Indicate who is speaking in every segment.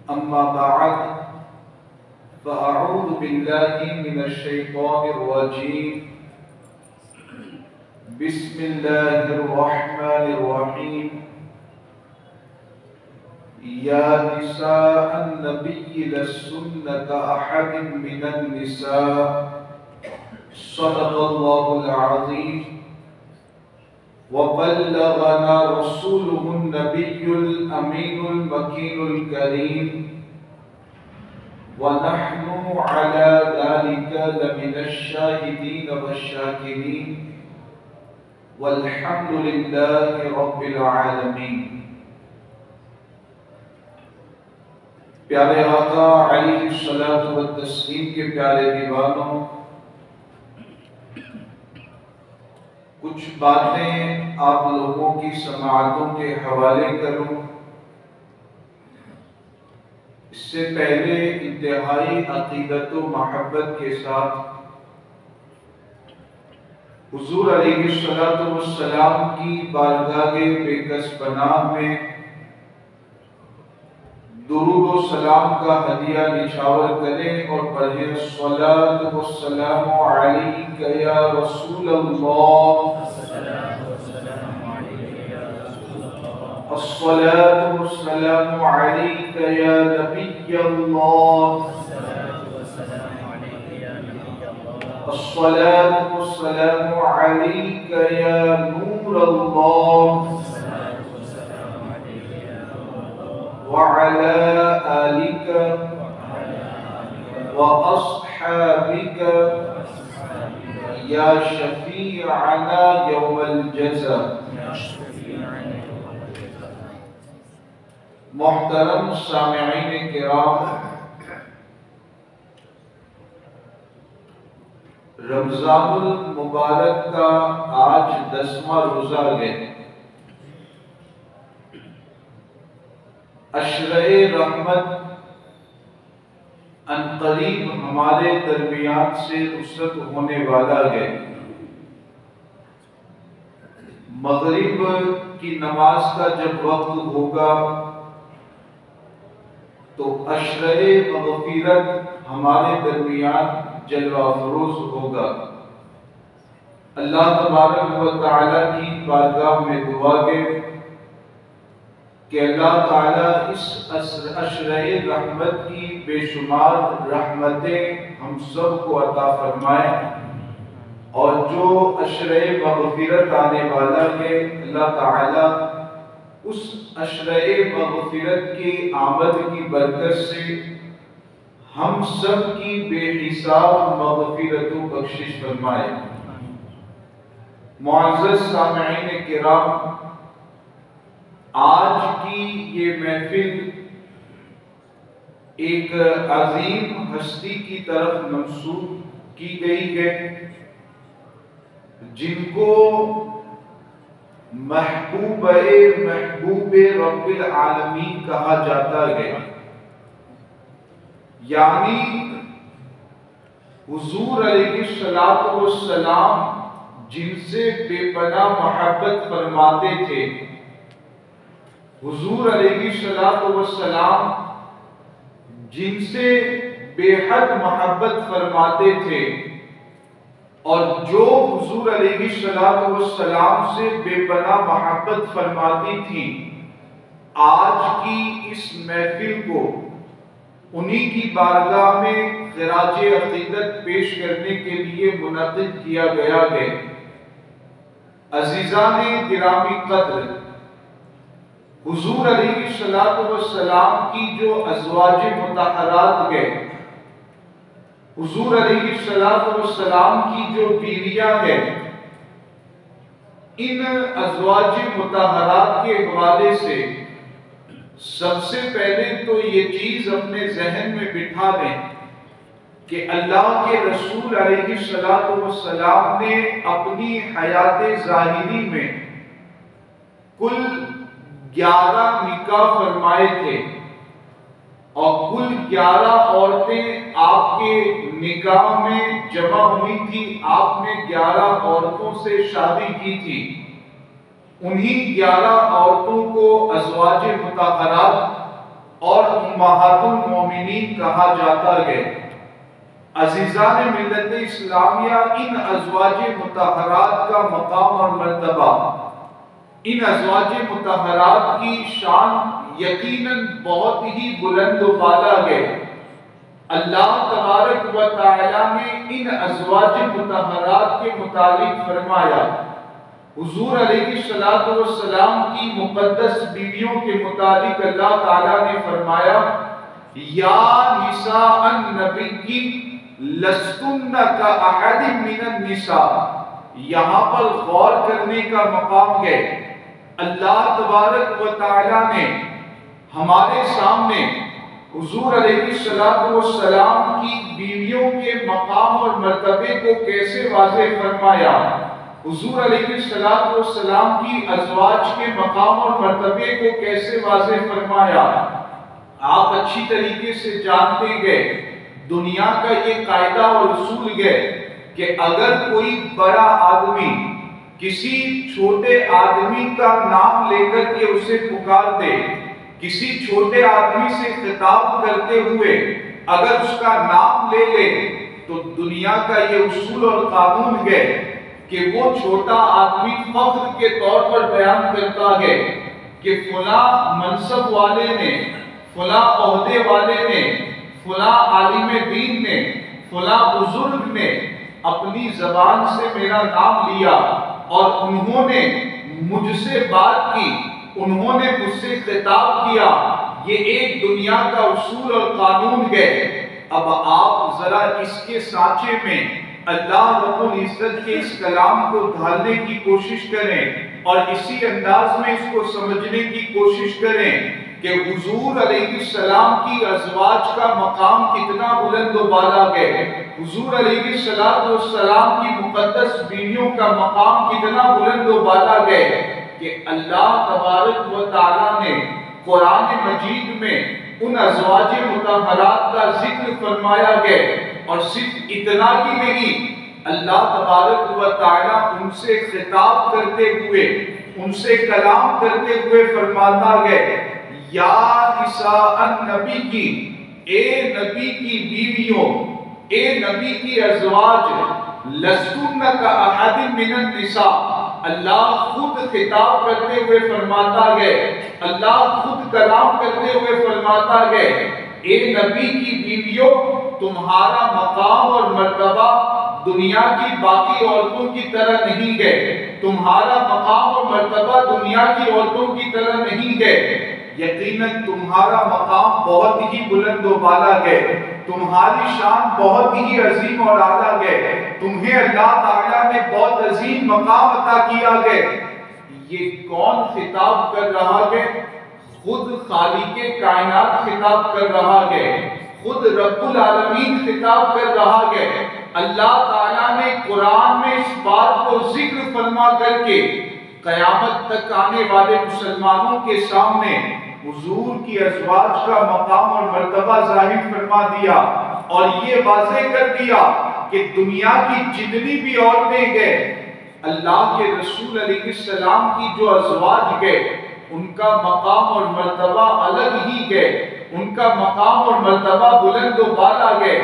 Speaker 1: أما بعد فأعوذ بالله من الشيطان الرجيم بسم الله الرحمن الرحيم يا نساء النبي لستن كأحد من النساء صدق الله العظيم وبلغنا رسوله النبي الأمين المكين الكريم ونحن على ذلك لمن الشاهدين والشاكرين والحمد لله رب العالمين۔ پیارے آقا علیہ الصلوۃ والتسلیم کے پیارے دیوانوں، کچھ باتیں آپ لوگوں کی سماعتوں کے حوالے کروں۔ اس سے پہلے انتہائی عقیدت و محبت کے ساتھ حضور علیہ الصلوۃ والسلام کی بارگاہ بے کس پناہ میں درود و سلام کا ہدیہ نچھاور کریں اور پڑھیں الصلاۃ والسلام علیک یا رسول اللہ، الصلاۃ والسلام علیک یا نبی اللہ، الصلاۃ والسلام علیک یا نور اللہ وعلى آلك وأصحابك يا شفيعنا يوم الجزاء۔ محترم سامعین کرام، رمضان المبارک کا آج 10واں روزہ ہے۔ عشرۂ رحمت عنقریب ہمارے درمیان سے رخصت ہونے والا ہے۔ مغرب کی نماز کا جب وقت ہوگا تو عشرۂ مغفرت ہمارے درمیان جلوہ افروز ہوگا۔ اللہ تبارک و تعالیٰ کی بارگاہ میں دعا ہے کہ اللہ تعالیٰ اس عشرۂ رحمت کی بے شمار رحمتیں ہم سب کو عطا فرمائے، اور جو عشرۂ مغفرت آنے والا ہے اللہ تعالیٰ اس عشرۂ مغفرت کی آمد کی برکت سے ہم سب کی بے حساب مغفرت و بخشش فرمائے۔ معزز سامعین کرام، آج کی یہ محفل ایک عظیم ہستی کی طرف منسوب کی گئی ہے جن کو محبوب رب العالمین کہا جاتا ہے، یعنی حضور علیہ الصلوۃ والسلام جن سے بے پناہ محبت فرماتے تھے، حضور علیہ الصلوۃ والسلام جن سے بے حد محبت فرماتے تھے، اور جو حضور علیہ الصلوۃ والسلام سے بے پناہ محبت فرماتی تھی، آج کی اس محفل کو انہی کی بارگاہ میں خراج عقیدت پیش کرنے کے لیے منعقد کیا گیا ہے۔ عزیزان گرامی قدر، حضور علیہ الصلوۃ والسلام کی جو ازواج مطہرات ہیں، حضور علیہ الصلوۃ والسلام کی جو بیویاں ہیں، ان ازواج مطہرات کے حوالے سے سب سے پہلے تو یہ چیز اپنے ذہن میں بٹھا لیں کہ اللہ کے رسول علیہ الصلوۃ والسلام نے اپنی حیات ظاہری میں کل 11 نکاح فرمائے تھے، اور کل 11 عورتیں آپ کے نکاح میں جمع ہوئی تھی۔ آپ نے 11 عورتوں سے شادی کی تھی، انہی 11 عورتوں کو ازواج مطہرات اور امہات المومنین کہا جاتا ہے۔ عزیزان ملت اسلامیہ، ان ازواج مطہرات کا مقام اور مرتبہ، ان ازواج مطہرات کی شان یقیناً بہت ہی بلند و بالا ہے۔ اللہ تبارک و تعالی نے ان ازواج مطہرات کے متعلق فرمایا، حضور علیہ السلام کی مقدس بیویوں کے متعلق اللہ تعالیٰ نے فرمایا، یا نساء النبی لستن کا احد من النساء۔ یہاں پر غور کرنے کا مقام ہے، اللہ تبارک و تعالیٰ نے ہمارے سامنے حضور علیہ السلام کی بیویوں کے مقام اور مرتبے کو کیسے واضح فرمایا، حضور علیہ السلام کی ازواج کے مقام اور مرتبے کو کیسے واضح فرمایا۔ آپ اچھی طریقے سے جانتے ہیں دنیا کا یہ قاعدہ اور اصول ہے کہ اگر کوئی بڑا آدمی کسی چھوٹے آدمی کا نام لے کر کے اسے پکار دے، کسی چھوٹے آدمی سے خطاب کرتے ہوئے اگر اس کا نام لے لے، تو دنیا کا یہ اصول اور قانون ہے کہ وہ چھوٹا آدمی فخر کے طور پر بیان کرتا ہے کہ فلاں منصب والے نے، فلاں عہدے والے نے، فلاں عالم دین نے، فلاں بزرگ نے اپنی زبان سے میرا نام لیا اور انہوں نے مجھ سے بات کی، انہوں نے مجھ سے خطاب کیا۔ یہ ایک دنیا کا اصول اور قانون ہے۔ اب آپ ذرا اس کے سانچے میں اللہ رب العزت کے اس کلام کو ڈھالنے کی کوشش کریں اور اسی انداز میں اس کو سمجھنے کی کوشش کریں کہ حضور علیہ السلام کی ازواج کا مقام کتنا بلند و بالا ہے، حضور علیہ السلام کی مقدس بیویوں کا مقام کتنا بلند و بالا ہے کہ اللہ تبارک و تعالیٰ نے قرآن مجید میں ان ازواج مطہرات کا ذکر فرمایا ہے، اور صرف اتنا ہی نہیں، اللہ تبارک و تعالیٰ ان سے خطاب کرتے ہوئے، ان سے کلام کرتے ہوئے فرماتا ہے، یا نساء النبی کی، اے نبی کی بیویوں، اے نبی کی ازواج، لستن کا احد من النساء۔ اللہ خود خطاب کرتے ہوئے فرماتا ہے، اللہ خود کلام کرتے ہوئے فرماتا ہے، اے نبی کی بیویوں، تمہارا مقام اور مرتبہ دنیا کی باقی عورتوں کی طرح نہیں ہے، تمہارا مقام اور مرتبہ دنیا کی عورتوں کی طرح نہیں ہے۔ یقیناً تمہارا مقام بہت ہی بلند و بالا ہے، تمہاری شان بہت ہی عظیم اور اعلیٰ ہے، تمہیں اللہ تعالیٰ نے بہت عظیم مقام عطا کیا ہے۔ یہ کون خطاب کر رہا ہے؟ خود خالق کائنات خطاب کر رہا ہے، خود رب العالمین خطاب کر رہا ہے۔ اللہ تعالیٰ نے قرآن میں اس بات کو ذکر فرما کر کے قیامت تک آنے والے مسلمانوں کے سامنے حضور کی ازواج کا مقام اور مرتبہ ظاہر فرما دیا، اور یہ واضح کر دیا کہ دنیا کی جتنی بھی عورتیں ہیں، اللہ کے رسول علیہ السلام کی جو ازواج ہے، ان کا مقام اور مرتبہ الگ ہی ہے، ان کا مقام اور مرتبہ بلند و بالا ہے۔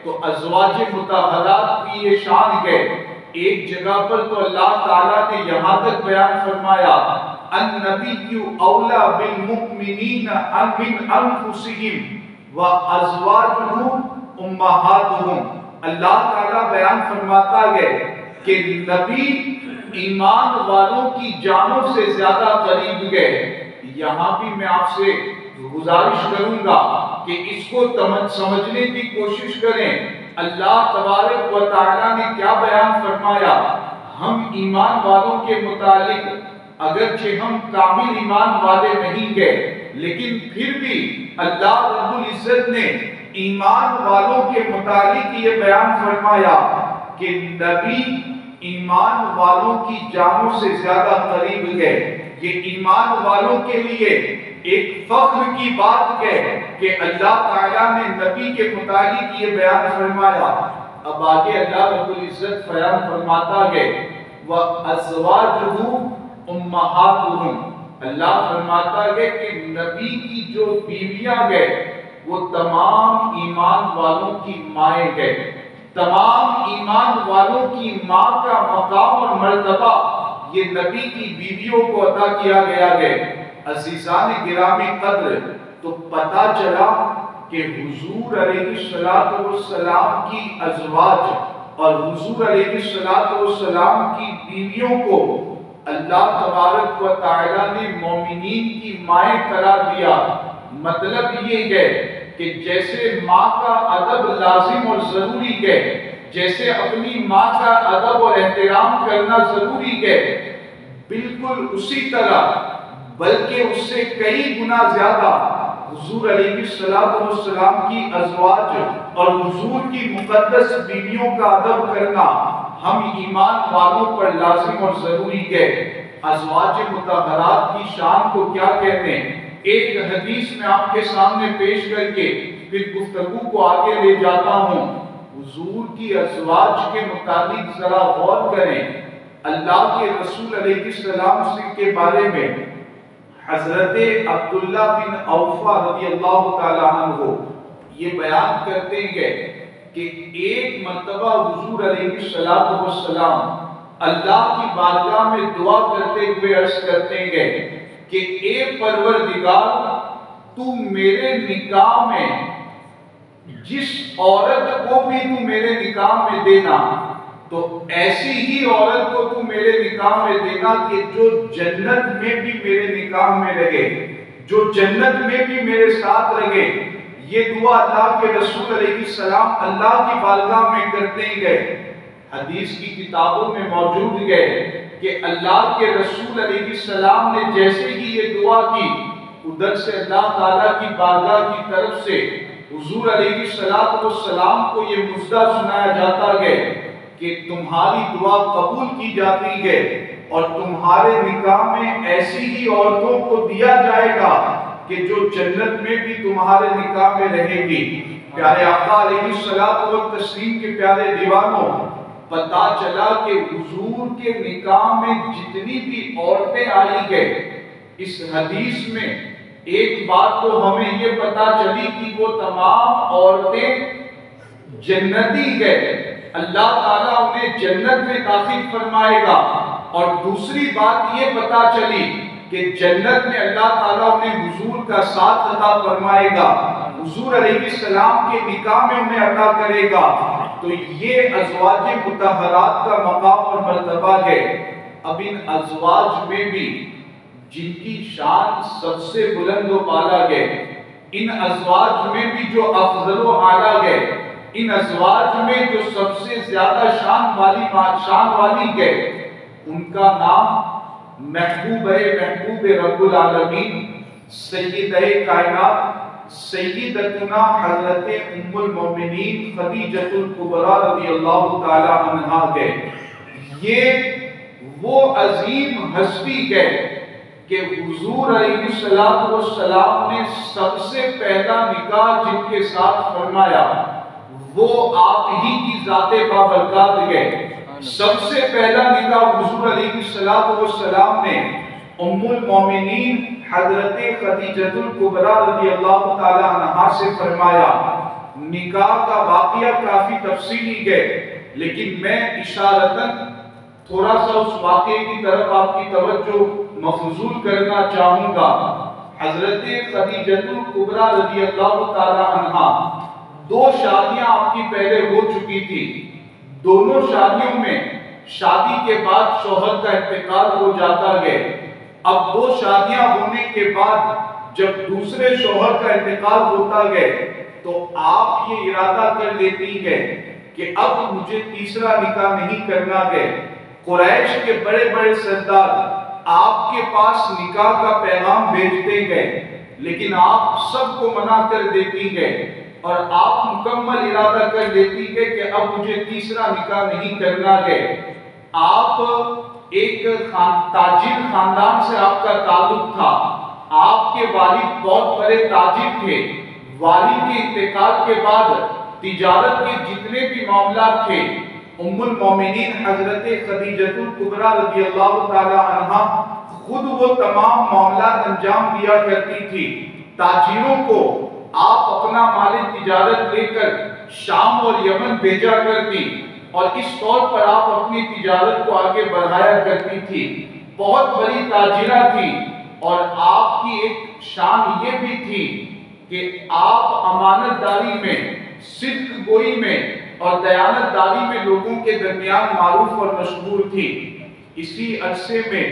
Speaker 1: تو ازواج مطہرات کی یہ شان ہے۔ ایک جگہ پر تو اللہ تعالیٰ نے یہاں تک بیان فرمایا، النبی اولا بالمؤمنین من انفسہم وازواجہ امہاتہم۔ اللہ تعالیٰ بیان فرماتا ہے کہ نبی ایمان والوں کی جانوں سے زیادہ قریب ہے۔ یہاں بھی میں آپ سے گزارش کروں گا کہ اس کو سمجھنے کی کوشش کریں۔ اللہ تبارک و تعالیٰ نے کیا بیان فرمایا؟ ہم ایمان والوں کے متعلق اگرچہ ہم کامل ایمان والے نہیں گئے، لیکن پھر بھی اللہ رب العزت نے ایمان والوں کے متعلق یہ بیان فرمایا کہ نبی ایمان والوں کی جانوں سے زیادہ قریب ہے۔ یہ ایمان والوں کے لیے ایک فخر کی بات ہے کہ اللہ تعالیٰ نے نبی کے متعلق یہ بیان فرمایا۔ اب آگے اللہ رب العزت بیان فرماتا ہے وَأَزْوَاجُهُ أُمَّهَاتُهُمْ۔ اللہ فرماتا ہے کہ نبی کی جو بیویاں گئے وہ تمام ایمان والوں کی مائیں گئے، تمام ایمان والوں کی ماں کا مقام اور مرتبہ یہ نبی کی بیویوں کو عطا کیا گیا ہے۔ عزیزان گرامی قدر، تو پتہ چلا کہ حضور علیہ السلام کی ازواج اور حضور علیہ السلام کی بیویوں کو اللہ تبارک و تعالیٰ نے مومنین کی مائیں قرار دیا۔ مطلب یہ ہے کہ جیسے ماں کا ادب لازم اور ضروری ہے، جیسے اپنی ماں کا ادب اور احترام کرنا ضروری ہے، بالکل اسی طرح بلکہ اس سے کئی گنا زیادہ حضور علیہ السلام کی ازواج اور حضور کی مقدس بیویوں کا ادب کرنا ہم ایمان والوں پر لازم اور ضروری ہے۔ ازواج مطہرات کی شان کو کیا کہتے ہیں؟ ایک حدیث میں آپ کے سامنے پیش کر کے پھر گفتگو کو آگے لے جاتا ہوں۔ حضور کی ازواج کے متعلق ذرا غور کریں۔ اللہ کے رسول علیہ السلام کے بارے میں حضرت عبداللہ بن اوفا رضی اللہ تعالیٰ عنہ یہ بیان کرتے ہیں کہ ایک مرتبہ حضور علیہ السلام اللہ کی بارگاہ میں دعا کرتے ہوئے عرض کرتے ہیں کہ اے پروردگار، تو میرے نکاح میں جس عورت کو بھی تو میرے نکاح میں دینا تو ایسی ہی عورت کو تو میرے نکاح میں دینا کہ جو جنت میں بھی میرے نکاح میں رہے، جو جنت میں بھی میرے ساتھ رہے۔ یہ دعا اللہ کے رسول علیہ السلام اللہ کی بارگاہ میں کرتے گئے۔ حدیث کی کتابوں میں موجود ہے کہ اللہ کے رسول علیہ السلام نے جیسے ہی یہ دعا کی، ادھر سے اللہ تعالیٰ کی بارگاہ کی طرف سے حضور علیہ السلام کو یہ مژدہ سنایا جاتا ہے کہ تمہاری دعا قبول کی جاتی ہے اور تمہارے نکاح میں ایسی ہی عورتوں کو دیا جائے گا کہ جو جنت میں بھی تمہارے نکاح میں رہے گی۔ پیارے آقا علیہ الصلوۃ والتسلیم کے پیارے دیوانوں، پتہ چلا کہ حضور کے نکاح میں جتنی بھی عورتیں آئی گئے، اس حدیث میں ایک بات تو ہمیں یہ پتہ چلی کہ وہ تمام عورتیں جنتی گئے، اللہ تعالیٰ انہیں جنت میں داخل فرمائے گا۔ اور دوسری بات یہ پتہ چلی کہ جنت میں اللہ تعالیٰ انہیں حضور کا ساتھ عطا فرمائے گا، حضور علیہ السلام کے نکاح میں انہیں عطا کرے گا۔ تو یہ ازواج مطہرات کا مقام اور مرتبہ ہے۔ اب ان ازواج میں بھی جن کی شان سب سے بلند و بالا ہے، ان ازواج میں بھی جو افضل و اعلیٰ ہے، ان ازواج میں جو سب سے زیادہ شان والی ہے، ان کا نام محبوب رب العالمین، سیدہ کائنات، سیدتنا حضرت ام المومنین خدیجۃ الکبریٰ رضی اللہ تعالی عنہا ہے۔ یہ وہ عظیم ہستی ہے کہ حضور علیہ السلام نے سب سے پہلا نکاح جن کے ساتھ فرمایا وہ آپ ہی کی ذات بابرکات ہے۔ سب سے پہلا نکاح حضور علیہ السلام نے ام المومنین حضرت خدیجۃ الکبریٰ رضی اللہ تعالی عنہا سے فرمایا۔ نکاح کا واقعہ کافی تفصیلی ہے، لیکن میں اشارتاً تھوڑا سا اس واقعے کی طرف آپ کی توجہ مبذول کرنا چاہوں گا۔ حضرت خدیجۃ الکبریٰ رضی اللہ تعالی عنہا 2 شادیاں آپ کی پہلے ہو چکی تھی۔ دونوں شادیوں میں شادی کے بعد شوہر کا انتقال ہو جاتا ہے۔ اب 2 شادیاں ہونے کے بعد جب دوسرے شوہر کا انتقال ہوتا ہے تو آپ یہ ارادہ کر لیتی ہے کہ اب مجھے تیسرا نکاح نہیں کرنا ہے۔ قریش کے بڑے بڑے سردار آپ کے پاس نکاح کا پیغام بھیجتے گئے، لیکن آپ سب کو منع کر دیتی گئے اور آپ مکمل ارادہ کر لیتی ہے کہ اب مجھے تیسرا نکاح نہیں کرنا ہے۔ آپ ایک تاجر خاندان سے آپ کا تعلق تھا، آپ کے والد بہت بڑے تاجر تھے۔ والد کے انتقال کے بعد تجارت کے جتنے بھی معاملات تھے ام المومنین حضرت خدیجۃ الکبریٰ رضی اللہ تعالی عنہا خود وہ تمام معاملات انجام دیا کرتی تھی۔ تاجروں کو آپ اپنا مال تجارت لے کر شام اور یمن بھیجا کرتی اور اس طور پر آپ اپنی تجارت کو آگے بڑھایا کرتی تھی۔ بہت بڑی تاجرہ تھی اور آپ کی ایک شان یہ بھی تھی کہ آپ امانت داری میں، صدق گوئی میں اور دیانت داری میں لوگوں کے درمیان معروف اور مشہور تھی۔ اسی عرصے میں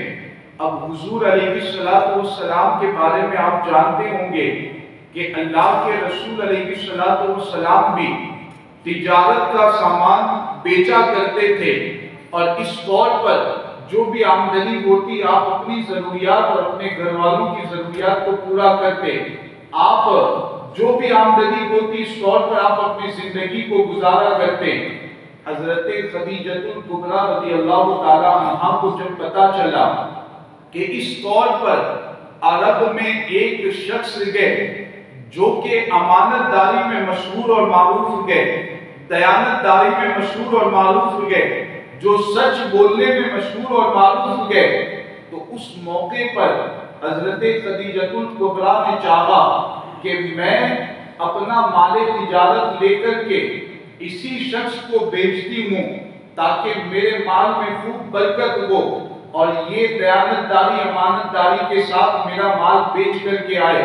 Speaker 1: اب حضور علیہ السلام کے بارے میں آپ جانتے ہوں گے کہ اللہ کے رسول علیہ السلام بھی تجارت کا سامان بیچا کرتے تھے اور اس طور پر جو بھی آمدنی ہوتی آپ اپنی ضروریات اور اپنے گھر والوں کی ضروریات کو پورا کرتے۔ آپ جو بھی آمدنی ہوتی اس طور پر آپ اپنی زندگی کو گزارا کرتے۔ حضرت خدیجہ الکبریٰ رضی اللہ تعالیٰ عنہا کو جب پتا چلا کہ اس طور پر عرب میں ایک شخص گئے جو کہ امانت داری میں مشہور اور معروف گئے، دیانت داری میں مشہور اور معروف گئے، جو سچ بولنے میں مشہور اور معروف گئے، تو اس موقع پر حضرت خدیجہ الکبریٰ نے چاہا کہ میں اپنا مال تجارت لے کر کے اسی شخص کو بیچتی ہوں تاکہ میرے مال میں خوب برکت ہو اور یہ دیانت داری امانت داری کے ساتھ میرا مال بیچ کر کے آئے۔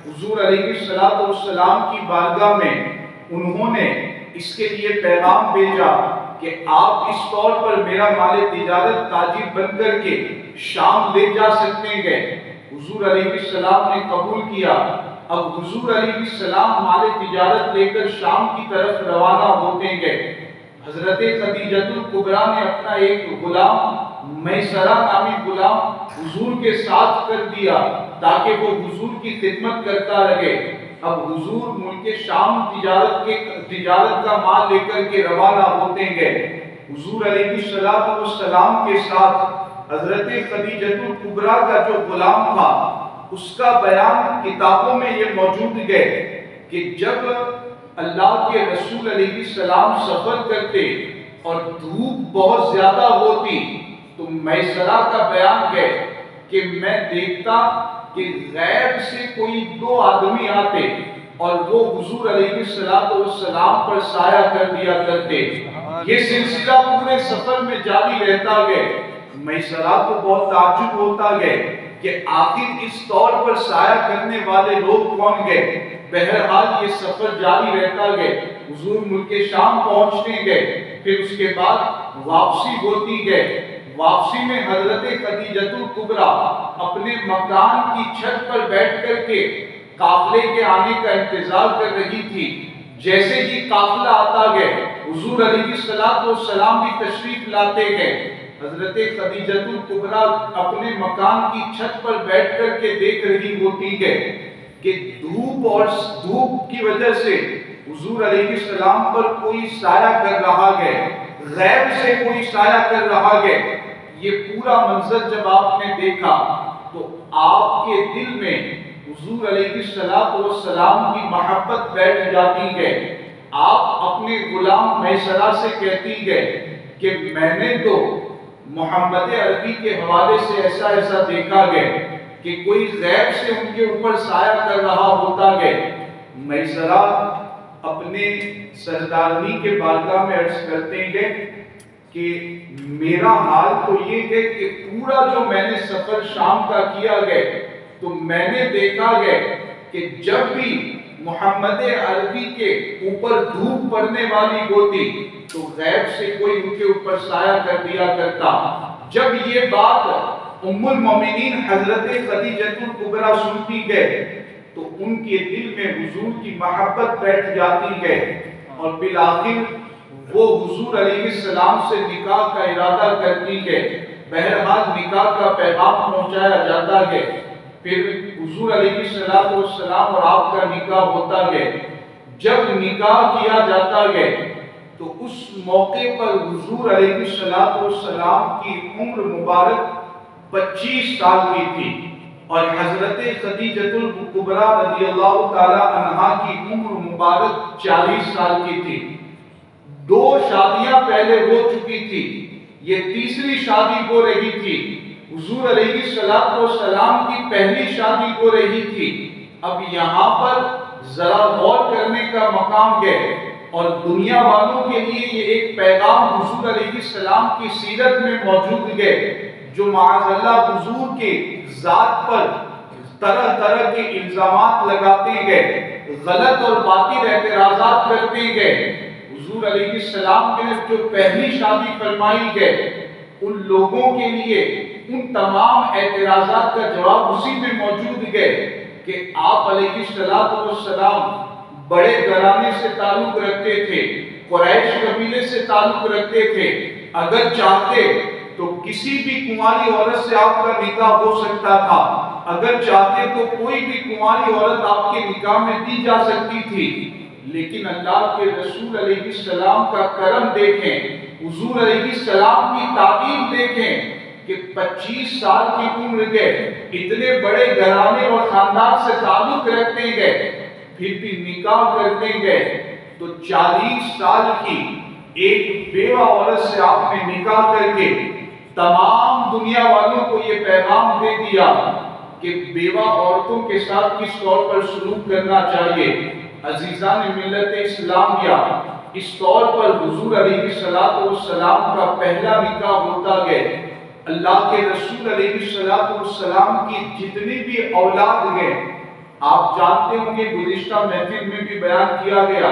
Speaker 1: حضور علیہ السلام کی بارگاہ میں انہوں نے اس کے لیے پیغام بھیجا کہ آپ اس طور پر میرا مال تجارت تاجر بن کر کے شام لے جا سکتے ہیں۔ حضور علیہ السلام نے قبول کیا۔ اب حضور علیہ السلام مال تجارت لے کر شام کی طرف روانہ ہوتے گئے۔ حضرت خدیجہ الکبریٰ نے اپنا ایک غلام میسرہ نامی غلام حضور کے ساتھ کر دیا تاکہ وہ حضور کی خدمت کرتا رہے۔ اب حضور ملک شام تجارت کا مال لے کر کے روانہ ہوتے گئے۔ حضور علیہ السلام کے ساتھ حضرت خدیجہ الکبریٰ کا جو غلام تھا اس کا بیان کتابوں میں یہ موجود ہے کہ جب اللہ کے رسول علیہ السلام سفر کرتے اور دھوپ بہت زیادہ ہوتی تو میسرہ کا بیان ہے کہ میں دیکھتا کہ غیب سے کوئی دو آدمی آتے اور وہ حضور علیہ السلام پر سایہ کر دیا کرتے۔ یہ سلسلہ پورے سفر میں جاری رہتا گئے۔ میسرہ کو بہت تعجب ہوتا گئے کہ آخر اس طور پر سایہ کرنے والے لوگ کون گئے۔ بہرحال یہ سفر جاری رہتا گئے۔ حضور ملک شام پہنچنے گئے، پھر اس کے بعد واپسی ہوتی گئے۔ واپسی میں حضرت خدیجہ الکبریٰ اپنے مکان کی چھت پر بیٹھ کر کے قافلے کے آنے کا انتظار کر رہی تھی۔ جیسے ہی قافلہ آتا گئے حضور علیہ السلام بھی تشریف لاتے گئے۔ حضرت خدیجہ الکبریٰ اپنے مکان کی چھت پر بیٹھ کر کے دیکھ رہی ہوتی ہے کہ دھوپ کی وجہ سے حضور علیہ السلام پر کوئی سایہ کر رہا ہے، غیب سے کوئی سایہ کر رہا ہے۔ یہ پورا منظر جب آپ نے دیکھا تو آپ کے دل میں حضور علیہ السلام کی محبت بیٹھ جاتی ہے۔ آپ اپنے غلام میسرہ سے کہتی ہے کہ میں نے تو محمد عربی کے حوالے سے ایسا دیکھا ہے کہ کوئی غیب سے ان کے اوپر سایہ کر رہا ہوتا ہے۔ میسرہ اپنے سردارنی کے بارگاہ میں عرض کرتے ہیں کہ میرا حال تو یہ ہے کہ پورا جو میں نے سفر شام کا کیا ہے تو میں نے دیکھا ہے کہ جب بھی محمد عربی کے اوپر دھوپ پڑنے والی ہوتی تو غیب سے کوئی ان کے اوپر سایہ کر دیا کرتا۔ جب یہ بات ام المومنین حضرت خدیجہ الکبریٰ سنتی ہے تو ان کے دل میں حضور کی محبت بیٹھ جاتی ہے اور بالآخر وہ حضور علیہ السلام سے نکاح کا ارادہ کرتی ہے۔ بہرحال نکاح کا پیغام پہنچایا جاتا ہے، پھر حضور علیہ السلام اور آپ کا نکاح ہوتا ہے۔ جب نکاح کیا جاتا ہے تو اس موقع پر حضور علیہ السلام کی عمر مبارک 25 سال کی تھی اور حضرت خدیجہ الکبریٰ رضی اللہ تعالی عنہا کی عمر مبارک 40 سال کی تھی۔ 2 شادیاں پہلے ہو چکی تھی، یہ تیسری شادی ہو رہی تھی۔ حضور علیہ السلام کی پہلی شادی ہو رہی تھی۔ اب یہاں پر ذرا غور کرنے کا مقام ہے اور دنیا والوں کے لیے یہ ایک پیغام حضور علیہ السلام کی سیرت میں موجود ہے، جو معاذ اللہ حضور کے ذات پر طرح طرح کے الزامات لگاتے گئے، غلط اور باطل اعتراضات کرتے گئے۔ حضور علیہ السلام نے جو پہلی شادی فرمائی گئے، ان لوگوں کے لیے ان تمام اعتراضات کا جواب اسی میں موجود ہے کہ آپ علیہ السلام بڑے گھرانے سے تعلق رکھتے تھے، قریش قبیلے سے تعلق رکھتے تھے، اگر چاہتے تو کسی بھی کنواری عورت سے آپ کا نکاح ہو سکتا تھا، اگر چاہتے تو کوئی بھی کنواری عورت آپ کے نکاح میں دی جا سکتی تھی، لیکن اللہ کے رسول علیہ السلام کا کرم دیکھیں، حضور علیہ السلام کی تعلیم دیکھیں کہ 25 سال کی عمر کے اتنے بڑے گھرانے اور خاندان سے تعلق رکھتے گئے، پھر بھی نکاح کرتے گئے تو 40 سال کی ایک بیوہ عورت سے آپ نے نکاح کر کے تمام دنیا والوں کو یہ پیغام دے دیا کہ بیوہ عورتوں کے ساتھ کس طور پر سلوک کرنا چاہیے۔ عزیزان ملت اسلامیہ، اس طور پر حضور علیہ السلام کا پہلا نکاح ہوتا گیا۔ اللہ کے رسول علیہ السلام کی جتنی بھی اولاد ہیں، آپ جانتے ہوں گے گزشتہ محفل میں بھی بیان کیا گیا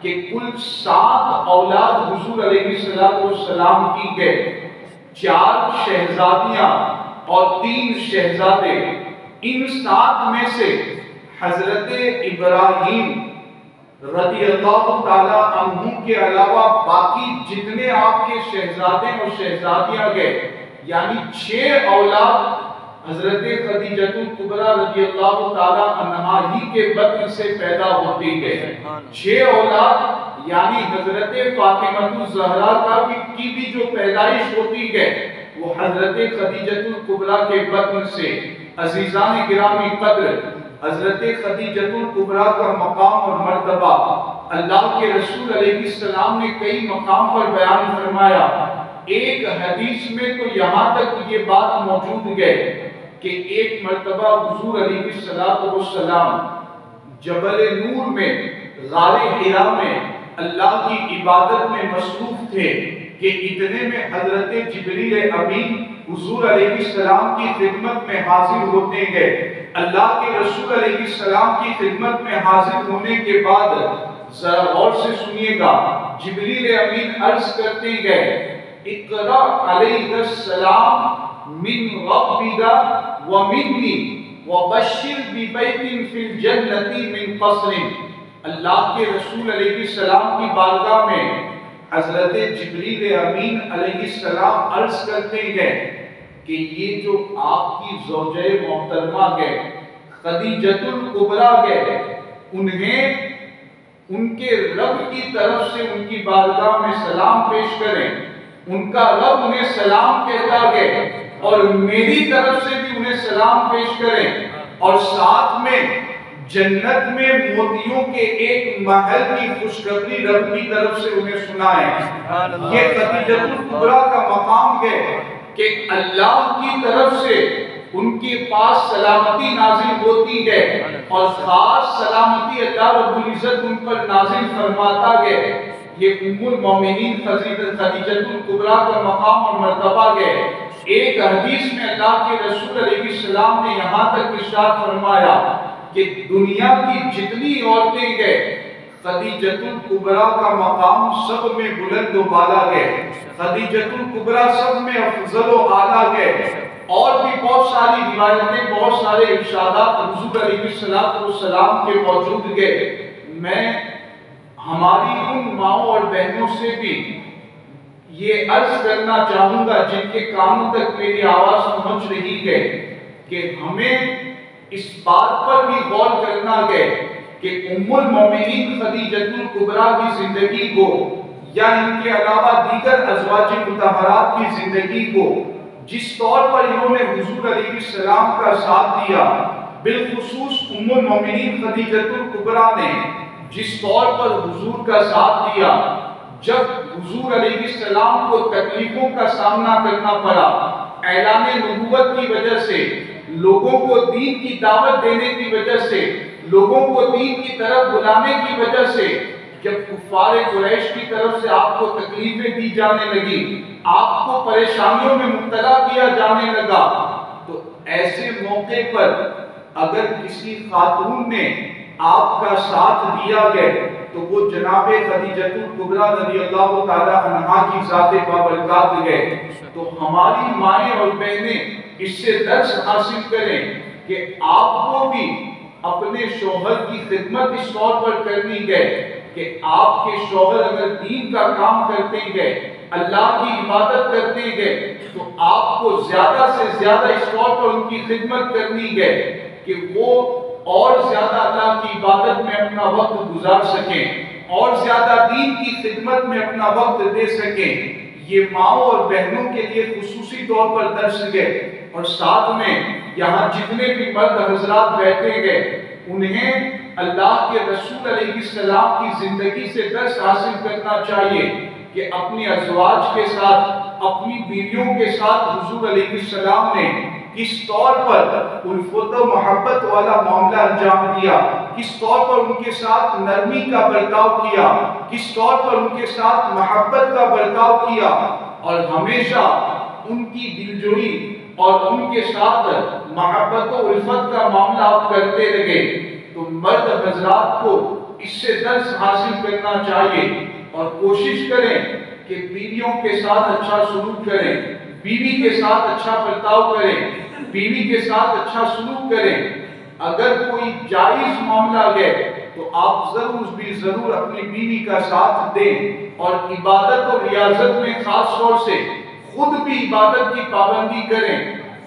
Speaker 1: کہ کل 7 اولاد حضور علیہ السلام کی گئے، 4 شہزادیاں اور 3 شہزادے۔ ان 7 میں سے حضرت ابراہیم رضی اللہ تعالیٰ عنہ کے علاوہ باقی جتنے آپ کے شہزادے اور شہزادیاں گئے، یعنی 6 اولاد حضرت خدیجہ کبریٰ رضی اللہ تعالیٰ عنہا ہی کے بطن سے پیدا ہوتی گئے۔ 6 اولاد یعنی حضرت فاطمہ الزہرا کی بھی جو پیدائش ہوتی گئے وہ حضرت خدیجہ کبریٰ کے بطن سے۔ عزیزان گرامی قدر، حضرت خدیجہ کبریٰ کا مقام اور مرتبہ اللہ کے رسول علیہ السلام نے کئی مقام پر بیان فرمایا۔ ایک حدیث میں تو یہاں تک یہ بات موجود ہے کہ ایک مرتبہ حضور علیہ السلام جبل نور میں غار حرا میں اللہ کی عبادت میں مصروف تھے کہ اتنے میں حضرت جبریل امین حضور علیہ السلام کی خدمت میں حاضر ہوتے گئے۔ اللہ کے رسول علیہ السلام کی خدمت میں حاضر ہونے کے بعد ذرا غور سے سنیے گا، جبریل امین عرض کرتے گئے، اقرأ علیہ السلام من ربک ومنی وبشر ببیت فی الجنۃ من قصر۔ اللہ کے رسول علیہ السلام کی بارگاہ میں حضرت جبریل امین علیہ السلام عرض کرتے گئے کہ یہ جو آپ کی زوجہ محترمہ گئے خدیجہ الکبریٰ گئے، انہیں ان کے رب کی طرف سے ان کی بارگاہ میں سلام پیش کریں، ان کا رب انہیں سلام کہتا گئے اور میری طرف سے بھی انہیں سلام پیش کریں، اور ساتھ میں جنت میں موتیوں کے ایک محل کی خوشخبری رب کی طرف سے انہیں سنائیں۔ یہ خدیجہ الکبریٰ کا مقام ہے کہ اللہ کی طرف سے ان کے پاس سلامتی نازل ہوتی ہے اور خاص سلامتی اللہ رب العزت ان پر نازل فرماتا ہے۔ یہ ام المومنین خدیجہ الکبریٰ کا مقام اور مرتبہ ہے۔ ایک حدیث میں اللہ کے رسول علیہ السلام نے یہاں تک ارشاد فرمایا کہ دنیا کی جتنی عورتیں گئے خدیجہ الکبریٰ کا مقام سب میں بلند و بالا ہے، خدیجہ الکبریٰ سب میں افضل و اعلیٰ ہے۔ اور بھی بہت ساری روایتیں، بہت سارے ارشادات حضور علیہ السلام کے موجود ہیں۔ میں ہماری ان ماؤں اور بہنوں سے بھی یہ عرض کرنا چاہوں گا جن کے کانوں تک میری آواز پہنچ رہی ہے کہ ہمیں اس بات پر بھی غور کرنا ہے کہ ام المومنین خدیجہ الکبریٰ کی زندگی کو یا ان کے علاوہ دیگر ازواج مطہرات کی زندگی کو جس طور پر انہوں نے حضور علیہ السلام کا ساتھ دیا، بالخصوص ام المومنین خدیجہ الکبریٰ نے جس طور پر حضور کا ساتھ دیا، جب حضور علیہ السلام کو تکلیفوں کا سامنا کرنا پڑا، اعلان نبوت کی وجہ سے، لوگوں کو دین کی دعوت دینے کی وجہ سے، لوگوں کو دین کی طرف بلانے کی وجہ سے جب کفار قریش کی طرف سے آپ کو تکلیفیں دی جانے لگی، آپ کو پریشانیوں میں مبتلا کیا جانے لگا، تو ایسے موقع پر اگر کسی خاتون نے آپ کا ساتھ دیا گئے تو وہ جناب خدیجہ الکبریٰ رضی اللہ تعالی عنہا کی ذات بابرکات گئے۔ تو ہماری مائیں اور بہنیں اس سے درس حاصل کریں کہ آپ کو بھی اپنے شوہر کی خدمت اس طور پر کرنی گئے کہ آپ کے شوہر اگر دین کا کام کرتے گئے، اللہ کی عبادت کرتے گئے، تو آپ کو زیادہ سے زیادہ اس طور پر ان کی خدمت کرنی گئے کہ وہ اور زیادہ اللہ کی عبادت میں اپنا وقت گزار سکیں، اور زیادہ دین کی خدمت میں اپنا وقت دے سکیں۔ یہ ماؤں اور بہنوں کے لیے خصوصی طور پر درس گئے، اور ساتھ میں یہاں جتنے بھی مرد حضرات بیٹھے گئے انہیں اللہ کے رسول علیہ السلام کی زندگی سے درس حاصل کرنا چاہیے کہ اپنی ازواج کے ساتھ، اپنی بیویوں کے ساتھ حضور علیہ السلام نے کس طور پر الفت و محبت والا معاملہ انجام دیا، کس طور پر ان کے ساتھ نرمی کا برتاؤ کیا، کس طور پر ان کے ساتھ محبت کا برتاؤ کیا، اور ہمیشہ ان کی دلجوئی اور ان کے ساتھ محبت و الفت کا معاملہ آپ کرتے رہے۔ تو مرد حضرات کو اس سے درس حاصل کرنا چاہیے اور کوشش کریں کہ بیویوں کے ساتھ اچھا سلوک کریں، بیوی کے ساتھ اچھا برتاؤ کریں، بیوی کے ساتھ اچھا سلوک کریں۔ اگر کوئی جائز معاملہ گئے تو آپ ضرور اپنی بیوی کا ساتھ دیں، اور عبادت اور ریاضت میں خاص طور سے خود بھی عبادت کی پابندی کریں،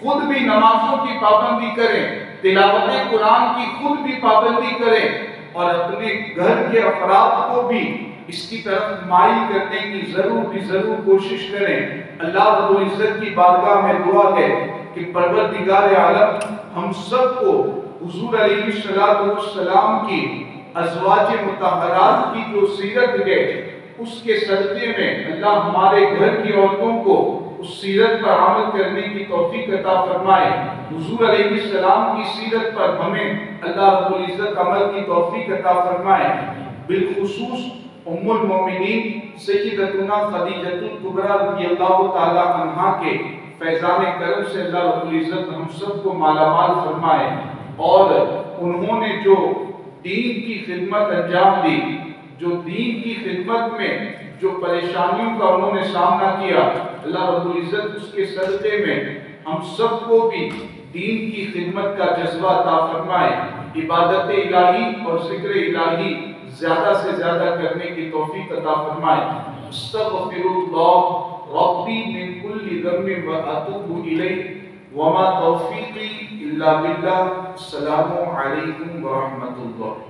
Speaker 1: خود بھی نمازوں کی پابندی کریں، تلاوت قرآن کی خود بھی پابندی کریں، اور اپنے گھر کے افراد کو بھی اس کی طرف مائل کرنے کی ضرور کوشش کریں۔ اللہ رب العزت کی بارگاہ میں دعا ہے کہ پروردگار عالم ہم سب کو حضور علیہ السلام کی ازواج مطہرات کی جو سیرت ہے اس کے صدقے میں اللہ ہمارے گھر کی عورتوں کو اس سیرت پر عمل کرنے کی توفیق عطا فرمائے۔ حضور علیہ السلام کی سیرت پر ہمیں اللہ رب العزت عمل کی توفیق عطا فرمائے۔ بالخصوص ام المومنین سیدتنا خدیجہ الکبریٰ رضی اللہ تعالی عنہا کے فیضان کرم سے اللہ رب العزت ہم سب کو مالا مال فرمائے، اور انہوں نے جو دین کی خدمت انجام دی، جو دین کی خدمت میں جو پریشانیوں کا انہوں نے سامنا کیا، اللہ رب العزت اس کے صدقے میں ہم سب کو بھی دین کی خدمت کا جذبہ عطا فرمائے، عبادت الہی اور ذکر الہی زیادہ سے زیادہ کرنے کی توفیق عطا فرمائے۔ استغفر اللہ ربی من کل ذنب واتوب الیہ وما توفیقی الا باللہ۔ السلام علیکم ورحمۃ اللہ۔